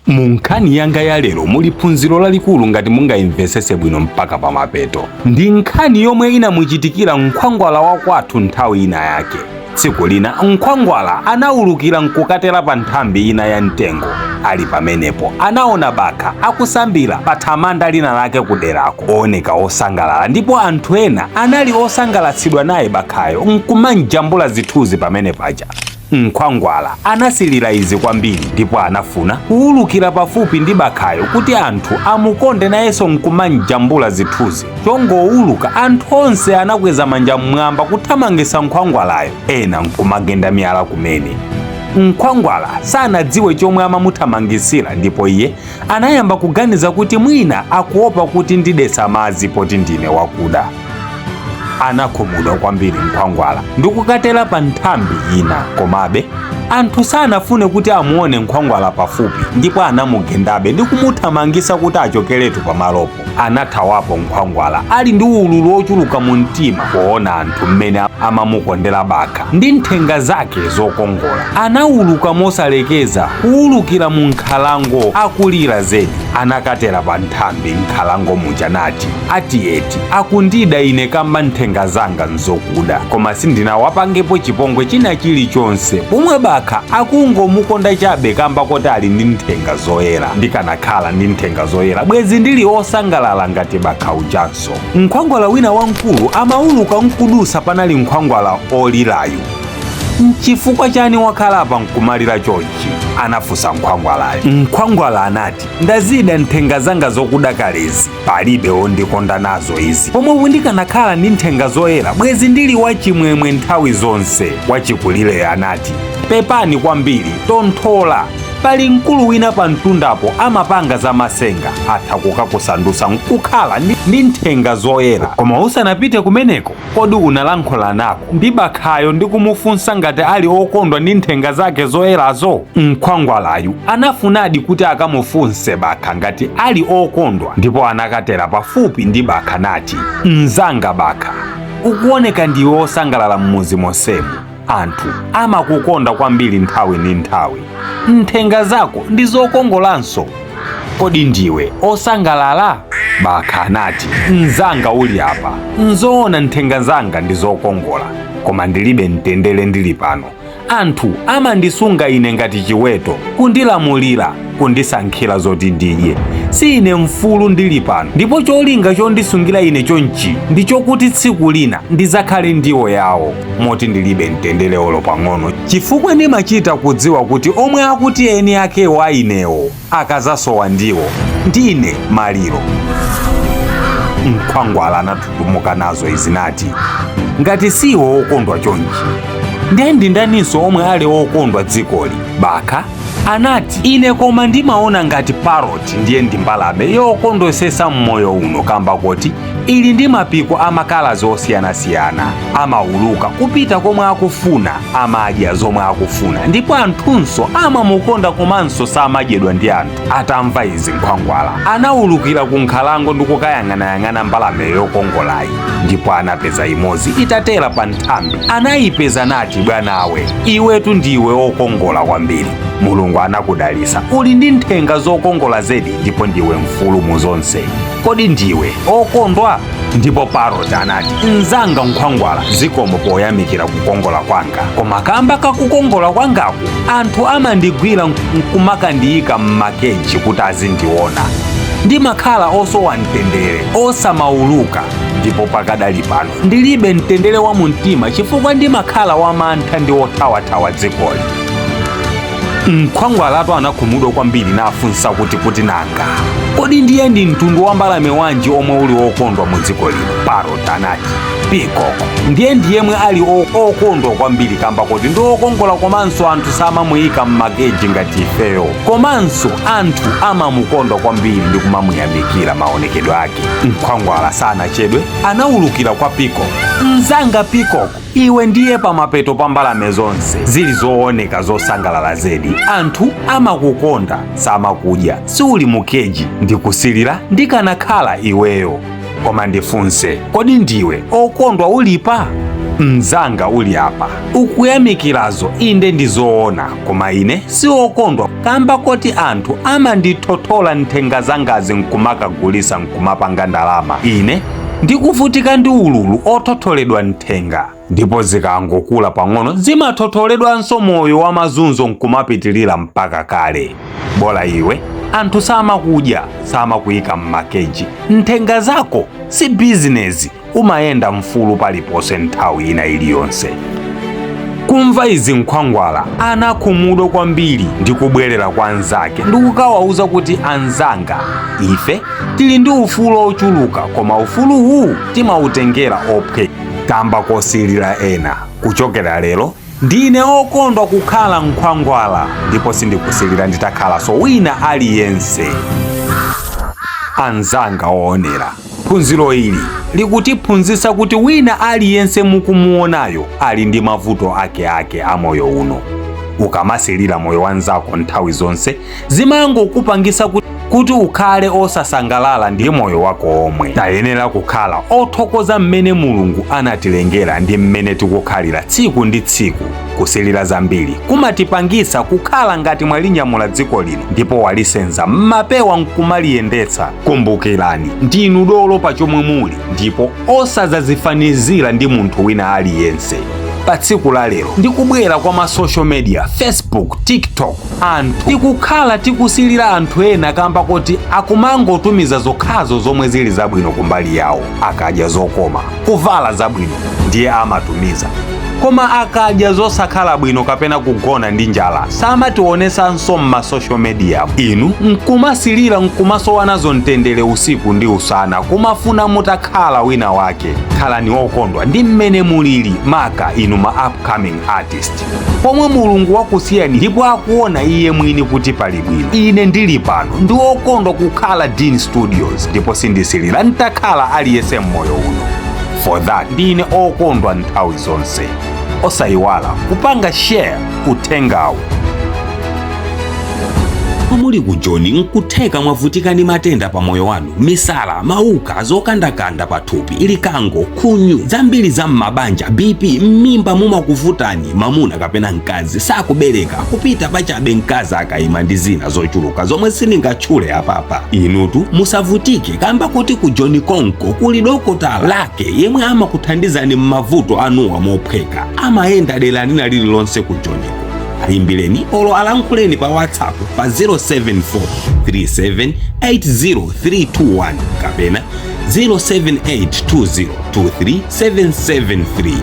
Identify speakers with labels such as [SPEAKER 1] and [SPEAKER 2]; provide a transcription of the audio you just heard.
[SPEAKER 1] Mu nkhani yanga ya lero muli phunziro lalikulu ngati mungayimvesese bwino mpaka pamapeto. Ndi nkhani yomwe inamuchitikira nkhwangwala wa kwathu nthawi ina yake. Tsiku lina nkhwangwala anawulukira nkukatera pa nthambi ina ya mtengo. Ali pamenepo anaona bakha akusambira pa thamanda lina lake kuderako, ooneka osangalala, ndipo anthu ena anali osangalatsidwa naye bakhayo nkumanjambula zithunzi pamene paja. Nkhwangwala anasilira izi kwambiri ndipo anafuna kuwulukira pafupi ndi bakhayo kuti anthu amukonde nayenso nkumanjambula zithunzi. Chongowuluka anthu onse anakweza manja mmwamba kuthamangisa nkhwangwalayo, ena nkumagenda miyala kumene. Nkhwangwala sanadziwe chomwe amamuthamangisira, ndipo iye anayamba kuganiza kuti mwina akuopa kuti ndidesa madzi poti ndine wakuda. Anakhumudwa kwambiri nkhwangwala ndikukatera pa nthambi ina, komabe anthu sanafune kuti amuone nkhwangwala pafupi, ndipo anamugendabe ndi kumuthamangisa kuti achokeretu pamalopo. Anathawapo nkhwangwala ali ndi ululu ochuluka mu mtima poona anthu mmene amamukondera bakha ndi nthenga zake zokongola. Anawuluka mosalekeza kuwulukira mu nkhalango akulira zedi. Anakatera pa nthambi nkhalango muja nati, ati akundida ine kamba nthenga zanga nzokuda, koma sindinawapangepo chipongwe china chilichonse, pomwe bakha akungomukonda chabe kamba kuti ali ndi nthenga zoyera. Ndikanakhala ndi nthenga zoyera bwezi ndili osangalala ngati bakha ujanso. Nkhwangwala wina wamkulu amawuluka nkudusa panali nkhwangwala olirayu. Nchifukwa chani wakhalapa nkumalira chonchi? Anafunsa nkhwangwalayo. Nkhwangwala anati, ndazida nthenga zanga zokuda kalezi, palibe wondikonda nazo izi, pomwe ndikanakhala ndi nthenga zoyera bwezi ndili wachimwemwe nthawi zonse. Wachikulire anati, pepani kwambiri, tonthola. Pali mkulu wina pa mtundapo amapanga za masenga, atha kukakusandusa nkukhala ndi nthenga zoyera. Koma usanapite kumeneko, kodi unalankhula nako ndi bakhayo ndi kumufunsa ngati ali okondwa ndi nthenga zake zoyerazo? Nkhwangwalayu anafunadi kuti akamufunse bakha ngati ali okondwa, ndipo anakatera pafupi ndi bakha nati, mzanga bakha, ukuoneka ndiwe osangalala mmuzi monsemu. Anthu amakukonda kwambiri nthawi ndi nthawi. Nthenga zako ndi zokongolanso. Kodi ndiwe osangalala? Bakha anati, mzanga uli apa, nzoona nthenga zanga ndi zokongola, koma ndilibe mtendere ndili pano. Anthu amandisunga ine ngati chiweto, kundilamulira, kundisankhira zoti ndidye. Si ine mfulu ndili pano, ndipo cholinga chondisungira ine chonchi ndi chokuti tsiku lina ndizakhale ndiwo yawo, moti ndilibe mtendere olo pang'ono, chifukwa ndimachita kudziwa kuti omwe akuti eni akewo ainewo akazasowa ndiwo ndine maliro. Nkhwangwala anatutumuka nazo izi nati, ngati siwo okondwa chonchi, ndi ndaninso omwe ali okondwa dzikoli? Bakha anati, ine koma ndimaona ngati paroti ndiye ndi mbalame yokondwesesa mmoyo uno, kamba kuti ili ndi mapiko amakalazi osiyanasiyana. Amawuluka kupita komwe akufuna, amadya zomwe akufuna, ndipo anthunso amamukonda komanso samadyedwa ndi anthu. Atamva izi nkhwangwala anawulukira ku nkhalango ndi kukayang'anayang'ana mbalame yokongolayi, ndipo anapeza imodzi itatera pa nthambi. Anayipeza nati, bwanawe, iwetu ndiwe okongola kwambiri. Mulungu anakudalisa, uli ndi nthenga zokongola zedi, ndipo ndiwe mfulu mu zonse. Kodi ndiwe okondwa? Ndipo paroti anati, mzanga nkhwangwala, zikomo poyamikira kukongola kwanga, koma kamba kakukongola kwangaku anthu amandigwira nkumakandiyika mmakeji kuti azindiona. Ndimakhala osowa mtendere, osamawuluka, ndipo pakadali pano ndilibe mtendere wa mumtima chifukwa ndimakhala wamantha ndi othawathawa dzikoli. Nkhwangwalatu anakhumudwa kwambiri nafunsa kuti nanga, kodi ndiye ndi mtundu wa mbalame wanji omwe uli okondwa mu dziko lino? Paroti anati, pikoko ndiye yemwe ali okondwa kwambiri, kamba kuti ndi okongola komanso anthu samamuyika mmakeji ngati ifeyo, komanso anthu amamukonda kwambiri ndi kumamuyamikira maonekedwe ake. Nkhwangwala sanachedwe anawulukira kwa pikoko, mzanga pikoko, iwe ndiye pamapeto pa mbalame zonse, zili zooneka zosangalala zedi. Anthu amakukonda, samakudya, siuli mukeji, ndikusilira ndikanakhala iweyo. Koma ndifunse, kodi ndiwe okondwa ulipa? mzanga uli apa ukuyamikilazo inde ndizoona, koma ine siwokondwa kamba koti anthu amandithothola nthenga zangazi nkumakagulisa nkumapanga ndalama. Ine ndikuvutika ndi ululu othotholedwa nthenga, ndipo zikangokula pang'ono zimathotholedwanso moyo wa mazunzo nkumapitilira mpaka kale. Bola iwe anthu samakudya samakuyika m'makeji, nthenga zako si bizinezi, umayenda mfulu paliponse nthawi ina iliyonse. Kumva izi nkhwangwala anakhumudwa kwambiri ndi kubwerera kwa anzake ndikukawauza kuti anzanga, ife tili ndi ufulu ochuluka, koma ufuluwu timawutengera ophe kamba kosilira ena. Kuchokera lero ndine okondwa kukhala nkhwangwala, ndipo sindikusilira nditakhalanso wina aliyense. Anzanga oonera, phunziro ili likutiphunzitsa kuti wina aliyense mukumuonayo ali ndi mavuto ake a moyo uno. Ukamasilira moyo wanzako nthawi zonse zimangokupangisa kuti ukhale osasangalala ndi moyo wako omwe. Tayenera kukhala othokoza mmene Mulungu anatilengera ndi mmene tikukhalira tsiku ndi tsiku. Kusilira zambiri kumatipangisa kukhala ngati mwalinyamula dziko lino ndipo walisenza mmapewa nkumaliyendetsa. Kumbukirani, ndinu dolo pa chomwe muli ndipo osazazifanizira ndi munthu wina aliyense. Pa tsiku la lero ndikubwera kwa ma social media, Facebook, TikTok, anthu tikukhala tikusilira anthu ena kamba kuti akumangotumiza zokhazo zomwe zili zabwino kumbali yawo. Akadya zokoma, kuvala zabwino ndiye amatumiza, koma akadya zosakhala bwino kapena kugona ndi njala samationesanso mma social media. Inu nkumasilira nkumasowa nazo mtendere usiku ndi usana, kumafuna mutakhala wina wake. Khalani okondwa ndi mmene mulili, maka inu ma upcoming artist pomwe Mulungu wakusiyani ndipo akuona iye mwini kuti pali bwino. Ine ndili pano ndi okondwa kukhala Dean Studios, ndipo sindisilira ntakhala aliyense mmoyo uno. For that ndine okondwa nthawi zonse. Osayiwala kupanga share uthengawu. Muli ku Joni nkutheka mwavutika ndi matenda pa moyo wanu, misala, mauka, zokandakanda pathupi, ilikango, khunyu, zambiri za mmabanja, BP, mmimba mumakuvutani, mamuna kapena mkazi sakubereka, kupita pachabe mkazi akayima ndi zina zochuluka zomwe siningatchule apapa. Inutu musavutike kamba kuti ku Joni konko kuli dokotala lake yemwe amakuthandizani mmavuto anuwa mophweka. Amayenda dera lina lililonse ku Joni. Ayimbireni olo alankhuleni pa WhatsApp pa 07437803321 kapena 07820237773.